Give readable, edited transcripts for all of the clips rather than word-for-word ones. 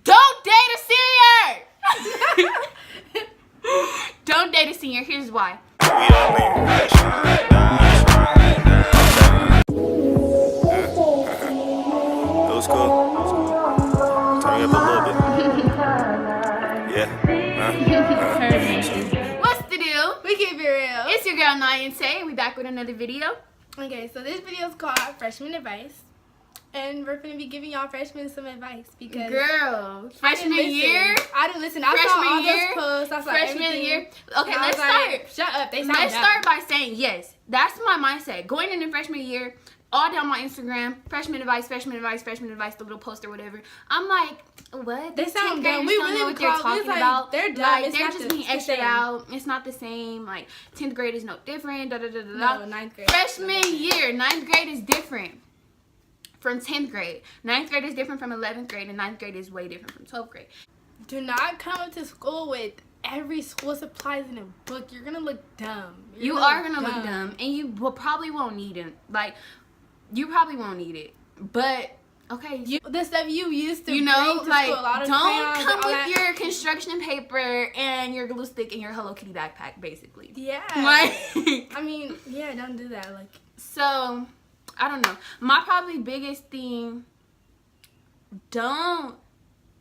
Don't date a senior. Don't date a senior. Here's why. That was cool. Turn it up a little bit. Yeah. What's the deal? We keep it real. It's your girl Naya and Tay, and we back with another video. Okay, so this video is called Freshman Advice. And we're going to be giving y'all freshmen some advice because... Girl, freshman year? I didn't listen. I saw all those posts. I saw freshman everything. year? Okay, let's start. Shut up. Let's start by saying, yes, that's my mindset. Going into freshman year, all down my Instagram, freshman advice, the little post or whatever. I'm like, what? They sound dumb. We really know what they're talking about. They're dumb. Like, they're just being extra out. It's not the same. Like, 10th grade is no different. No, 9th grade. Freshman year, 9th grade is different from 10th grade. 9th grade is different from 11th grade, and 9th grade is way different from 12th grade. Do not come to school with every school supplies in a book. You're going to look dumb. You are going to look dumb, and you probably won't need it. Like, you probably won't need it. But, okay. The stuff you used to bring to like, school. Don't come with that. your construction paper and your glue stick and your Hello Kitty backpack, basically. Yeah. Like, I mean, yeah, don't do that. Like, so... I don't know. My probably biggest thing, don't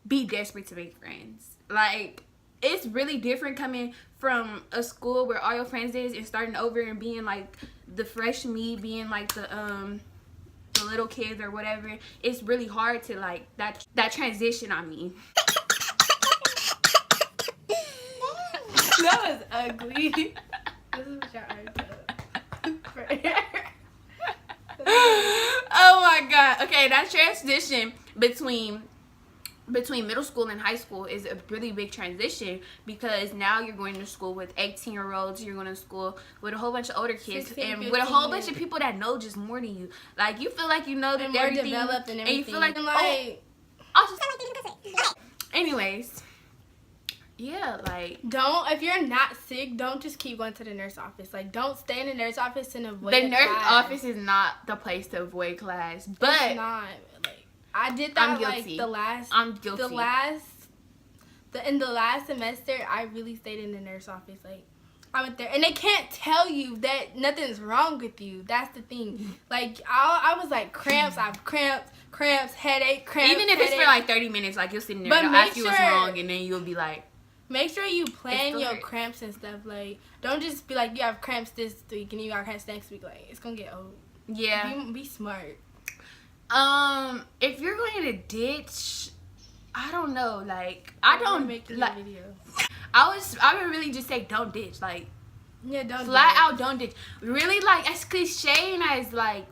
be desperate to make friends. Like, it's really different coming from a school where all your friends is and starting over and being like the fresh me, being like the little kids or whatever. It's really hard to like that transition, I mean. That was ugly. This is what y'all are. Oh my god. Okay, that transition between middle school and high school is a really big transition because now you're going to school with 18-year-olds, you're going to school with a whole bunch of older kids 16, and 15, with a whole bunch of people that know just more than you. Like, you feel like you know that more everything, developed and everything. you feel like, anyways. Yeah, like... if you're not sick, don't just keep going to the nurse office. Like, don't stay in the nurse office and avoid the nurse class. office is not the place to avoid class, but... It's not. Like, I did that, like, I'm guilty. In the last semester, I really stayed in the nurse office. Like, I went there. And they can't tell you that nothing's wrong with you. That's the thing. Like, I was like, cramps. I have cramps, headache, cramps, even if it's for, like, 30 minutes, like, you're sitting there, they'll ask you what's wrong, and then you'll be like... Make sure you plan your cramps and stuff. Like, don't just be like, you have cramps this week and you got cramps next week. Like, it's gonna get old. Yeah. Be smart. If you're going to ditch, I don't know. Like, I don't make a like. video. I would really just say don't ditch. Like, yeah, don't flat out don't ditch. Really, like, as cliche and as like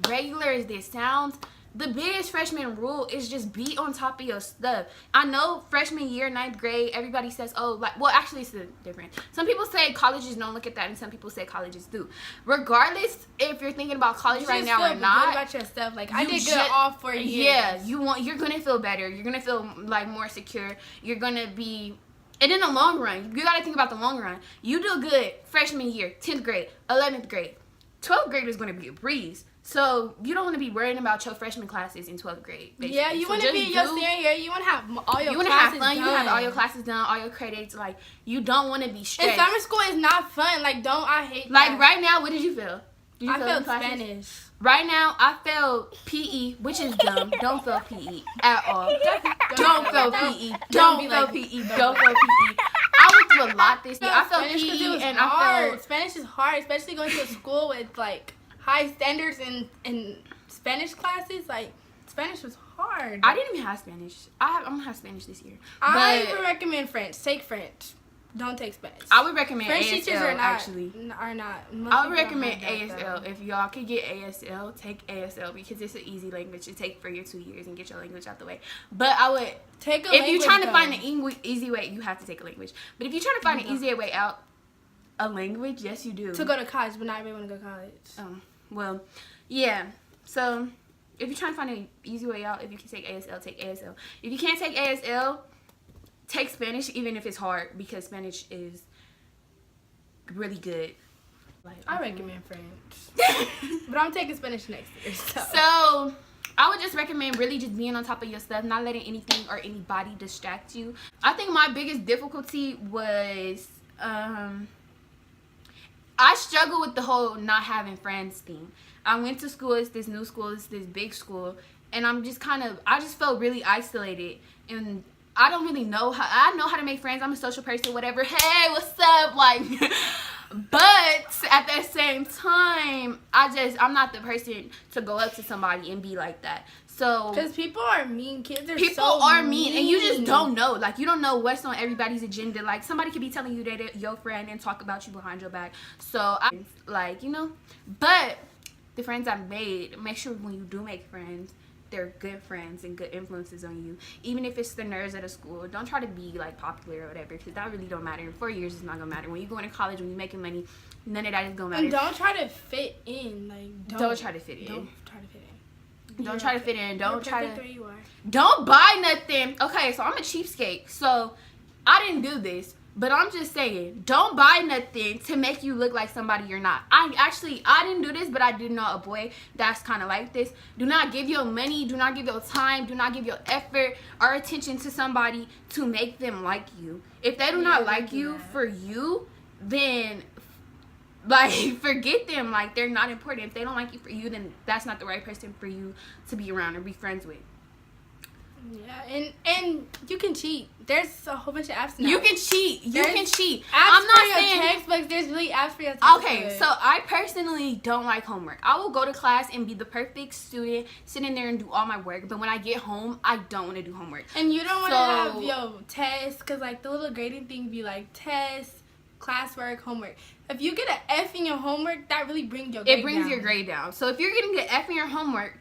regular as this sounds. The biggest freshman rule is just be on top of your stuff. I know freshman year, 9th grade, everybody says, oh, like, well, actually, it's different. Some people say colleges don't look at that, and some people say colleges do. Regardless if you're thinking about college right now or not. Good about your stuff. Like, I did good all 4 years. Yeah, you're going to feel better. You're going to feel, like, more secure. You're going to be... And in the long run, you got to think about the long run. You do good freshman year, 10th grade, 11th grade. 12th grade is going to be a breeze. So, you don't want to be worrying about your freshman classes in 12th grade. Basically. Yeah, you want to be in your senior year. You want to have all your classes done. You want to have fun. You want to have all your classes done, all your credits. Like, you don't want to be stressed. And summer school is not fun. Like, I hate that. Like, right now, what did you feel? I felt Spanish. Right now, I failed PE, which is dumb. Don't fail PE at all. Don't fail PE. Don't fail PE. Don't fail PE. I went through a lot this year. I failed PE and I failed... Spanish is hard, especially going to school with, like... high standards in Spanish classes. Like, Spanish was hard. I didn't even have Spanish. I'm gonna have Spanish this year. I would recommend French. Take French. Don't take Spanish. I would recommend French ASL, teachers are not. I would recommend ASL. If y'all could get ASL, take ASL because it's an easy language to take for your 2 years and get your language out the way. But I would take if you're trying to find an easy way, you have to take a language. But if you're trying to find an easier way out, a language, yes, you do. To go to college, but not everybody want to go to college. Well, yeah. So, if you're trying to find an easy way out, if you can take ASL, take ASL. If you can't take ASL, take Spanish, even if it's hard, because Spanish is really good. Like, I recommend French. But I'm taking Spanish next year. So, I would just recommend really just being on top of your stuff, not letting anything or anybody distract you. I think my biggest difficulty was I struggle with the whole not having friends thing. I went to school, it's this new school, it's this big school, and I just felt really isolated, and I don't really know I know how to make friends. I'm a social person, whatever. Hey, what's up? Like, but at the same time, I'm not the person to go up to somebody and be like that. So, because people are mean. Kids are people so are mean, and you just don't know. Like, you don't know what's on everybody's agenda. Like, somebody could be telling you they're your friend and talk about you behind your back. So, but the friends I've made, make sure when you do make friends, they're good friends and good influences on you. Even if it's the nerds at a school, don't try to be like popular or whatever, because that really don't matter. In 4 years, it's not gonna matter. When you go into college, when you're making money, none of that is gonna matter. And don't try to fit in. Like, don't try to fit in. Don't try to fit in. Don't try to fit in. Don't try to. You are. Don't buy nothing. Okay, so I'm a cheapskate. So I didn't do this, but I'm just saying, don't buy nothing to make you look like somebody you're not. I didn't do this, but I did know a boy that's kind of like this. Do not give your money. Do not give your time. Do not give your effort or attention to somebody to make them like you. If they do not like you for you, then like, forget them. Like, they're not important. If they don't like you for you, then that's not the right person for you to be around or be friends with. Yeah, and you can cheat. There's a whole bunch of apps now. You can cheat. You can cheat. Apps I'm not for your saying textbooks. There's really apps for your textbooks. Okay, so I personally don't like homework. I will go to class and be the perfect student, sit in there and do all my work. But when I get home, I don't want to do homework. And you don't want to have your tests, because like the little grading thing be like tests, classwork, homework. If you get an F in your homework, that really brings your grade down. It brings your grade down. So if you're getting an F in your homework,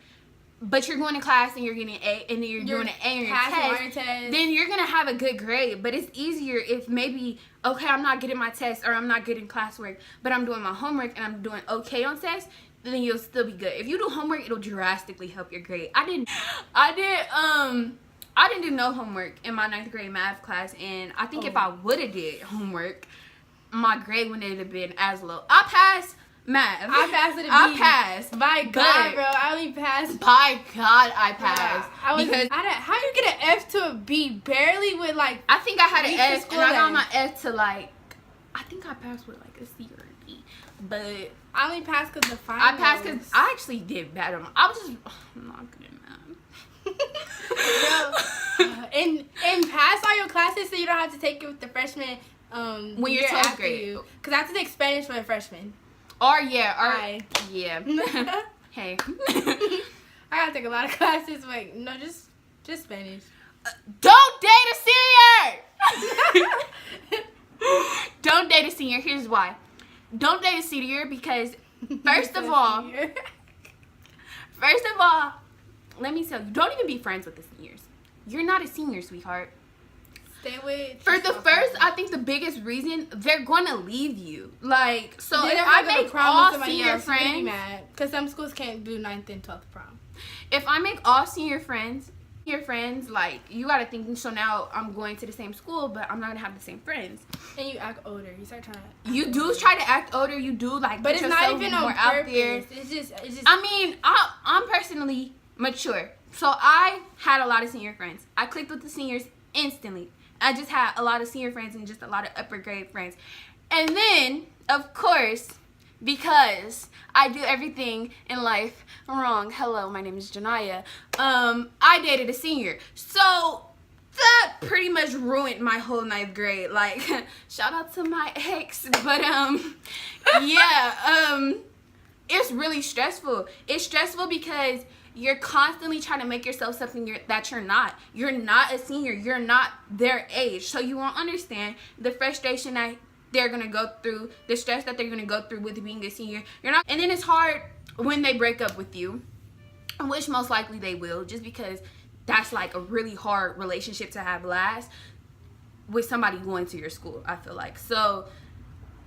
but you're going to class and you're getting an A, and then you're doing an A in your test, then you're going to have a good grade. But it's easier if maybe, okay, I'm not getting my test or I'm not getting classwork, but I'm doing my homework and I'm doing okay on tests, then you'll still be good. If you do homework, it'll drastically help your grade. I didn't do no homework in my 9th grade math class, and I think if I would have did homework, my grade wouldn't have been as low. I passed math. I passed it. I passed. By God, bro, I only passed. By God, I passed. Because how you get an F to a B? Barely with like. I think I had an F, and I got my F to like. I think I passed with like a C or a B, but I only passed because the finals. I passed because I actually did bad on. I was just I'm not good at math. And pass all your classes so you don't have to take it with the freshmen. When you're 12th grade, because I have to take Spanish for a freshman. Yeah. Hey. I gotta take a lot of classes. Wait, no, just Spanish. Don't date a senior. Don't date a senior. Here's why. Don't date a senior because first of all, let me tell you, don't even be friends with the seniors. You're not a senior, sweetheart. Stay with. For the first, I think the biggest reason, they're going to leave you. Like, so if I make all senior friends, because some schools can't do 9th and 12th prom. If I make all senior friends, like, you got to think, so now I'm going to the same school, but I'm not going to have the same friends. And you act older. You start trying to. You do try to act older. You do, like, but it's not even on purpose. Out there. It's just. I mean, I'm personally mature. So I had a lot of senior friends. I clicked with the seniors instantly. I just had a lot of senior friends and just a lot of upper grade friends. And then, of course, because I do everything in life wrong. Hello, my name is Janaya. I dated a senior. So that pretty much ruined my whole 9th grade. Like, shout out to my ex. But, it's really stressful. It's stressful because you're constantly trying to make yourself something that you're not. You're not a senior. You're not their age. So you won't understand the frustration that they're going to go through, the stress that they're going to go through with being a senior. You're not. And then it's hard when they break up with you, which most likely they will, just because that's like a really hard relationship to have last with somebody going to your school, I feel like. So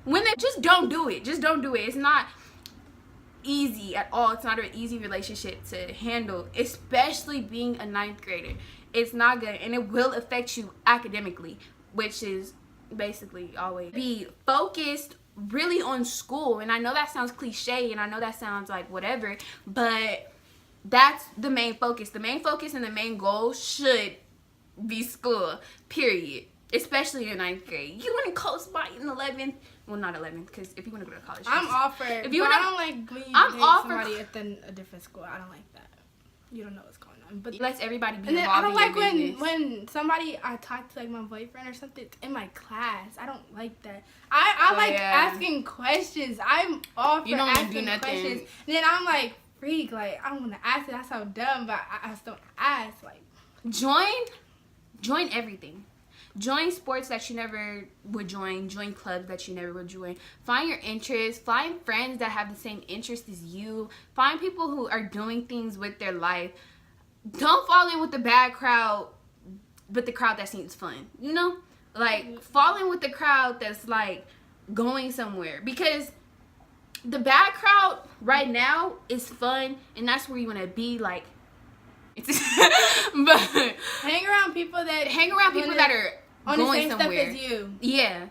when they just don't do it. Just don't do it. It's not easy at all. It's not an easy relationship to handle, especially being a 9th grader. It's not good, and it will affect you academically, which is basically always be focused really on school. And I know that sounds cliche, and I know that sounds like whatever, but that's the main focus. The main focus and the main goal should be school, period. Especially in 9th grade. You want to coast by in 11th. Well, not 11th, because if you want to go to college. I'm off for it. If you but wanna, I don't like when you I'm date off somebody at a different school. I don't like that. You don't know what's going on. But lets everybody be and then I involved don't in your like business. when somebody I talk to like my boyfriend or something in my class. I don't like that. I like asking questions. I'm all for You don't wanna do asking nothing. questions. And then I'm like, freak, like I want to ask it. That's so dumb, but I just don't ask. Like Join everything. Join sports that you never would join. Join clubs that you never would join. Find your interests. Find friends that have the same interest as you. Find people who are doing things with their life. Don't fall in with the bad crowd, but the crowd that seems fun. You know? Like, fall in with the crowd that's, like, going somewhere. Because the bad crowd right now is fun, and that's where you want to be, like, but hang around people that are on the going same somewhere. stuff as you. Yeah,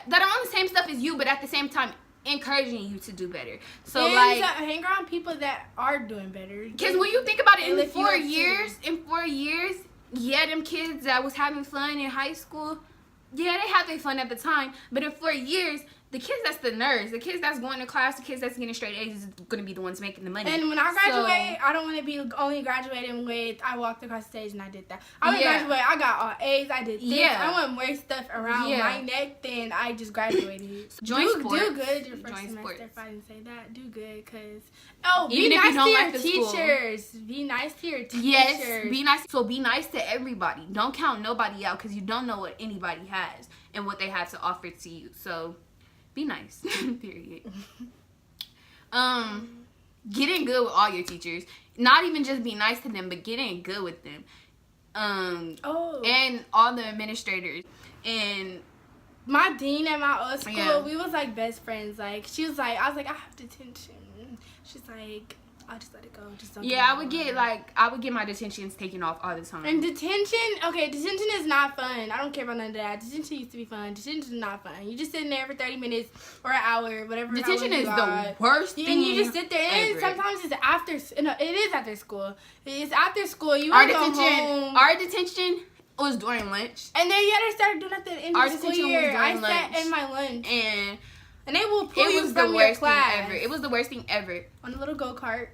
that are on the same stuff as you, but at the same time encouraging you to do better. So and like, hang around people that are doing better. because when you think about it, And in if you 4 have years, yeah, them kids that was having fun in high school, yeah, they had their fun at the time, but in 4 years, the kids that's the nerds, the kids that's going to class, the kids that's getting straight A's is going to be the ones making the money. And when I graduate, I don't want to be only graduating with, I walked across the stage and I did that. I want to graduate, I got all A's, I did this. I want more stuff around my neck than I just graduated. Join sports. Do good your first semester, sports. if I didn't say that. Do good, because, Even be if you nice don't to like your the school. teachers. Be nice to your teachers. Yes, be nice. So be nice to everybody. Don't count nobody out, because you don't know what anybody has and what they have to offer to you. So be nice. Period. Get in good with all your teachers. Not even just be nice to them, but get in good with them. And all the administrators. And my dean at my old school, Yeah. we was like best friends. Like, she was like, I was like, I have detention. She's like, I'll just let it go. Just don't. yeah, I would get my detentions taken off all the time. And detention is not fun. I don't care about none of that. Detention used to be fun. Detention is not fun. You just sitting there for 30 minutes or an hour, whatever. Detention is the worst thing. And you just sit there. And ever. sometimes it's after. No, it is after school. It's after school. You Our want to go detention. home. Our detention was during lunch. And then you had to start doing at the end Our of the school detention was year. I during sat lunch. in my lunch. And they will pull it you was from the your worst thing class. ever. It was the worst thing ever. On the little go-karts.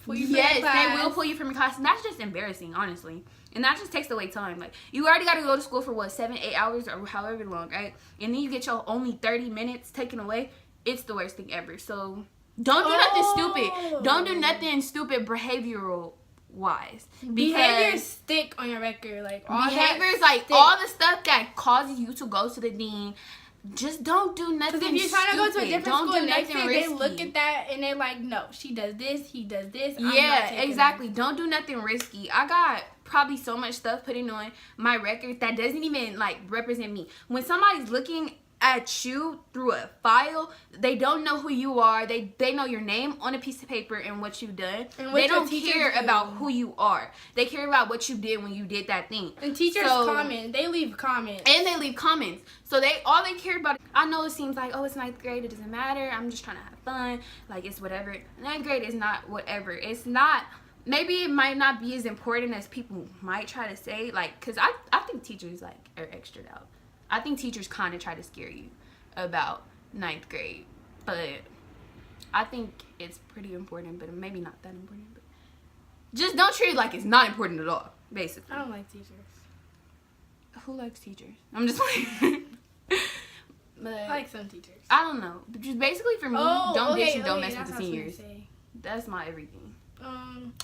Pull you Yes, from your class. they will pull you from your class, and that's just embarrassing, honestly. And that just takes away time. Like, you already got to go to school for 7-8 hours or however long, right? And then you get your only 30 minutes taken away. It's the worst thing ever. So don't do nothing stupid. Don't do nothing stupid behavioral wise. Behavior stick on your record, like all behaviors, like all the stuff that causes you to go to the dean. Just don't do nothing. Because if you're trying to go to a different don't school do next nothing year, risky. they look at that and they're like, no, she does this, he does this. I'm not Yeah, taking exactly. that. Don't do nothing risky. I got probably so much stuff putting on my record that doesn't even like represent me. When somebody's looking at you through a file, they don't know who you are. They know your name on a piece of paper and what you've done. And what they your don't teacher care do. about who you are. They care about what you did when you did that thing. And teachers comment. They leave comments. And they leave comments. So all they care about. I know it seems like, oh, it's 9th grade. It doesn't matter. I'm just trying to have fun. Like, it's whatever. 9th grade is not whatever. It's not. Maybe it might not be as important as people might try to say. Like, because I think teachers, like, are extra out. I think teachers kind of try to scare you about 9th grade. But I think it's pretty important, but maybe not that important. But just don't treat it like it's not important at all, basically. I don't like teachers. Who likes teachers? I'm just like... But I like some teachers. I don't know. But just basically for me, don't bitch and don't mess with the seniors. That's my everything.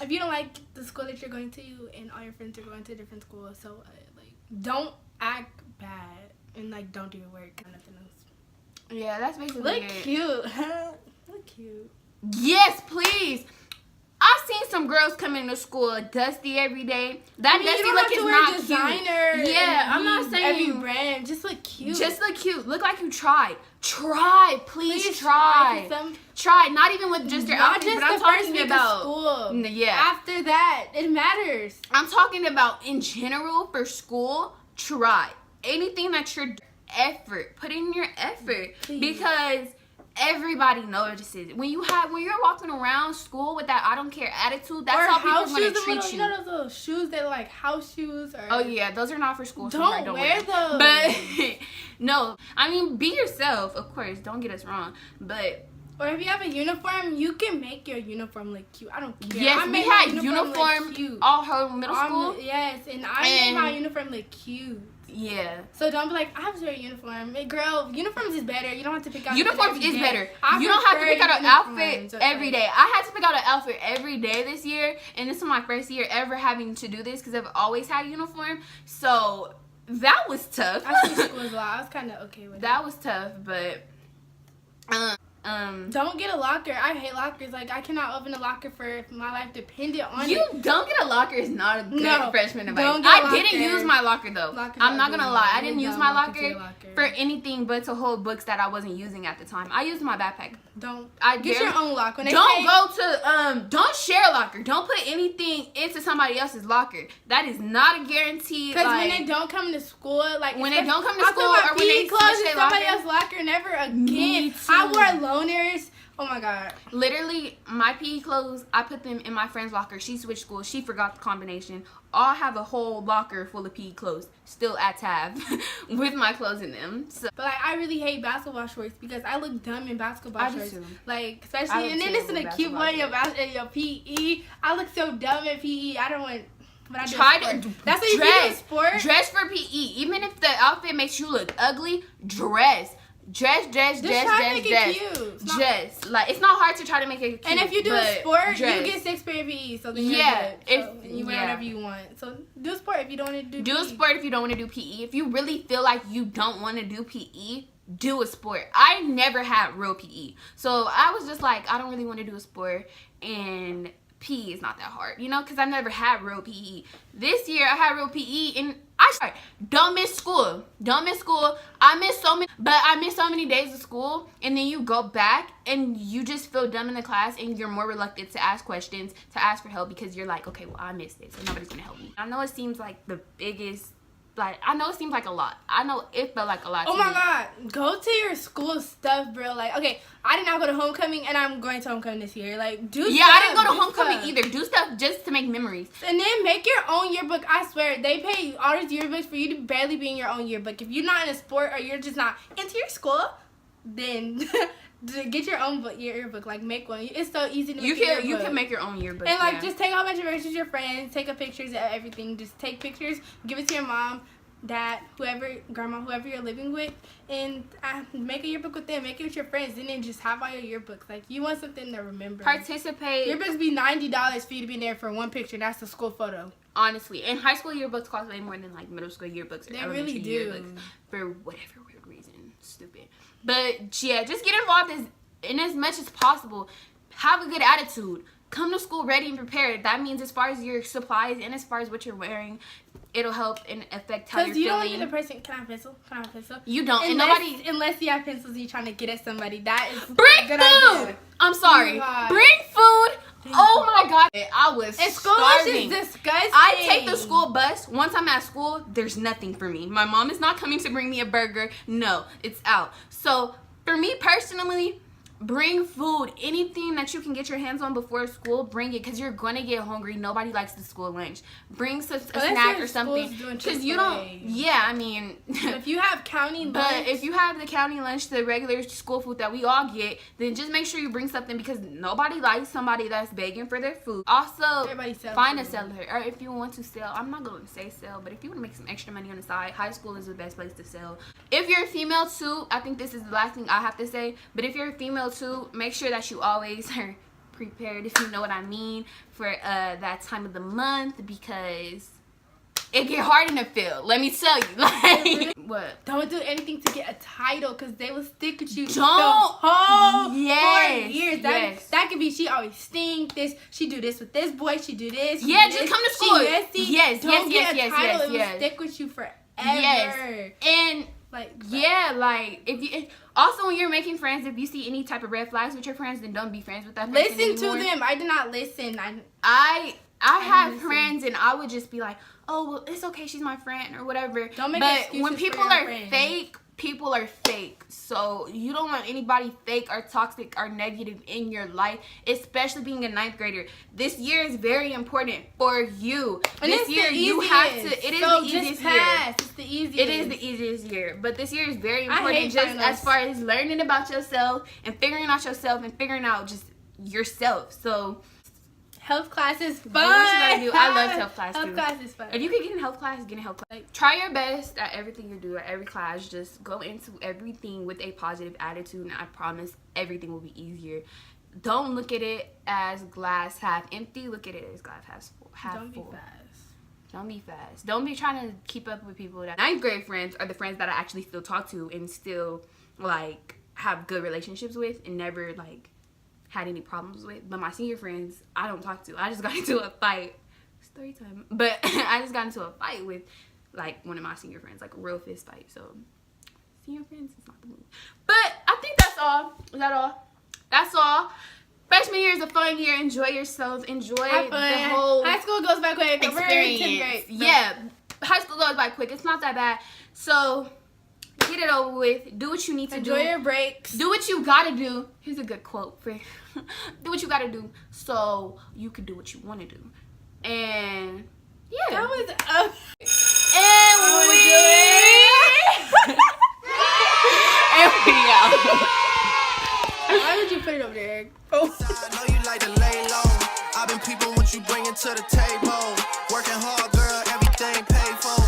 If you don't like the school that you're going to and all your friends are going to a different school, so like don't act bad and like don't do your work and nothing else. Yeah, that's basically Look it. cute. Look cute. Yes, please. I've seen some girls come into school dusty every day. That dusty look is not cute. Yeah, I'm not saying every brand. Just look cute. Just look cute. Look like you tried. Try, please try. Try. Not even with just your outfit, but I'm talking about school. Yeah. After that, it matters. I'm talking about in general for school. Try anything that you're effort. Put in your effort. Please. Because everybody notices. When you're walking around school with that I don't care attitude, that's or how people shoes, are gonna treat you. You know those little shoes that like house shoes or Oh yeah, those are not for school. Don't wear those. But no, I mean be yourself, of course. Don't get us wrong, but. Or if you have a uniform, you can make your uniform look cute. I don't care. Yes, we had uniform all her middle school. Yes, and I made my uniform look cute. Yeah. So don't be like, I have to wear a uniform. Hey, girl, uniforms is better. You don't have to pick out uniforms is better. You don't have to pick out an outfit every day. I had to pick out an outfit every day this year, and this is my first year ever having to do this because I've always had a uniform. So that was tough. I switched schools a lot. I was kind of okay with that. Was tough, but don't get a locker. I hate lockers. Like, I cannot open a locker for my life dependent on it. You don't get a locker is not a good freshman advice. I didn't use my locker though. I'm not gonna lie. I didn't use my locker for anything but to hold books that I wasn't using at the time. I used my backpack. Get your own locker. Don't share a locker. Don't put anything into somebody else's locker. That is not a guarantee. Because when they don't come to school, or when they close in somebody else's locker, never again. I wore loners. Oh my god. Literally, my PE clothes, I put them in my friend's locker. She switched schools. She forgot the combination. I have a whole locker full of PE clothes still at tab with my clothes in them. So. But like, I really hate basketball shorts because I look dumb in basketball shorts. Like, especially, and then it's in a cute one in your PE. I look so dumb in PE. I don't want. But I do that's what you do in sport. Dress for PE. Even if the outfit makes you look ugly, dress. Dress. Like, it's not hard to try to make it cute. And if you do a sport, you get 6 pair of PE. So then you're good. You wear whatever you want. So do a sport if you don't want to do PE. Do a sport if you don't want to do PE. If you really feel like you don't want to do PE, do a sport. I never had real PE. So I was just like, I don't really want to do a sport. And PE is not that hard, you know, because I've never had real PE. This year, I had real PE, and don't miss school. Don't miss school. I missed so many days of school, and then you go back, and you just feel dumb in the class, and you're more reluctant to ask questions, to ask for help, because you're like, okay, well, I missed this, and nobody's going to help me. I know it seems like the biggest... Like, I know it seems like a lot. I know it felt like a lot to me. Oh my god. Go to your school stuff, bro. Like, okay, I did not go to homecoming, and I'm going to homecoming this year. Like, do stuff. Yeah, I didn't go to homecoming either. Do stuff just to make memories. And then make your own yearbook. I swear, they pay all these yearbooks for you to barely be in your own yearbook. If you're not in a sport or you're just not into your school, then... get your own yearbook. Like, make one. It's so easy to make you can make your own yearbook. And like, just take a whole bunch of pictures with your friends. Take pictures of everything. Just take pictures. Give it to your mom, dad, grandma, whoever you're living with, and make a yearbook with them. Make it with your friends, and then just have all your yearbooks. Like, you want something to remember. Participate. Yearbooks be $90 for you to be there for one picture. That's the school photo. Honestly, and high school yearbooks cost way more than like middle school yearbooks or elementary yearbooks for whatever weird reason. Stupid. But yeah, just get involved in as much as possible. Have a good attitude. Come to school ready and prepared. That means as far as your supplies and as far as what you're wearing, it'll help and affect how you're feeling. Because you don't need the person. Can I have a pencil? You don't. Unless you have pencils and you're trying to get at somebody. That is bring good food. Idea. I'm sorry. Bring food. Oh my god. I was starving. School is disgusting. I take the school bus. Once I'm at school, there's nothing for me. My mom is not coming to bring me a burger. No, it's out. So for me personally, bring food. Anything that you can get your hands on before school, bring it, because you're gonna get hungry. Nobody likes the school lunch. Bring a snack or something, because you don't. Yeah, I mean, if you have county lunch, but if you have the county lunch, the regular school food that we all get, then just make sure you bring something, because nobody likes somebody that's begging for their food. Also, find a seller, or if you want to sell. I'm not going to say sell, but if you want to make some extra money on the side, high school is the best place to sell. If you're a female too, I think this is the last thing I have to say. But if you're a female too, make sure that you always are prepared, if you know what I mean, for that time of the month, because it get hard in the field. Let me tell you, like, what? Don't do anything to get a title, because they will stick with you don't. the whole 4 years. Yes. That could be, she always stink this, she do this with this boy, she do this. Yeah, just come to school. Yes, don't get a title. It will stick with you forever. Yes. And like, yeah, like, also when you're making friends, if you see any type of red flags with your friends, then don't be friends with that person anymore. To them. I did not listen. I have friends, and I would just be like, oh, well, it's okay, she's my friend or whatever. Don't make but excuses when people for your are friends. fake, people are fake, so you don't want anybody fake or toxic or negative in your life, especially being a 9th grader. This year is very important for you. And this it's year the you easiest. have to. It is So the just easiest pass. year. It's the easiest. It is the easiest year, but this year is very I important. hate Just finals. as far as learning about yourself and figuring out yourself and figuring out just yourself. So health class is fun. do what you gotta do. I love health class too. Health class is fun. If you can get in health class, get in health class. Try your best at everything you do, at every class. Just go into everything with a positive attitude, and I promise everything will be easier. Don't look at it as glass half empty. Look at it as glass half full. Don't be fast. Don't be fast. Don't be trying to keep up with people. That 9th grade friends are the friends that I actually still talk to and still like have good relationships with and never like had any problems with. But my senior friends, I don't talk to. I just got into a fight. Story time. But I just got into a fight with like one of my senior friends, like a real fist fight. So senior friends is not the move. But I think that's all. Is that all? That's all. Freshman year is a fun year. Enjoy yourselves. Enjoy Have the fun. whole High school goes by quick. We're in 10th experience. grade. Yeah, high school goes by quick. It's not that bad. So get it over with. Do what you need to Enjoy do. your breaks. Do what you gotta do. Here's a good quote for do what you gotta do so you can do what you want to do. And yeah, That was and we out. Why would you put it over there? Oh. I know you like to lay low. I've been peeping what you bringing to the table. Working hard, girl, everything paid for.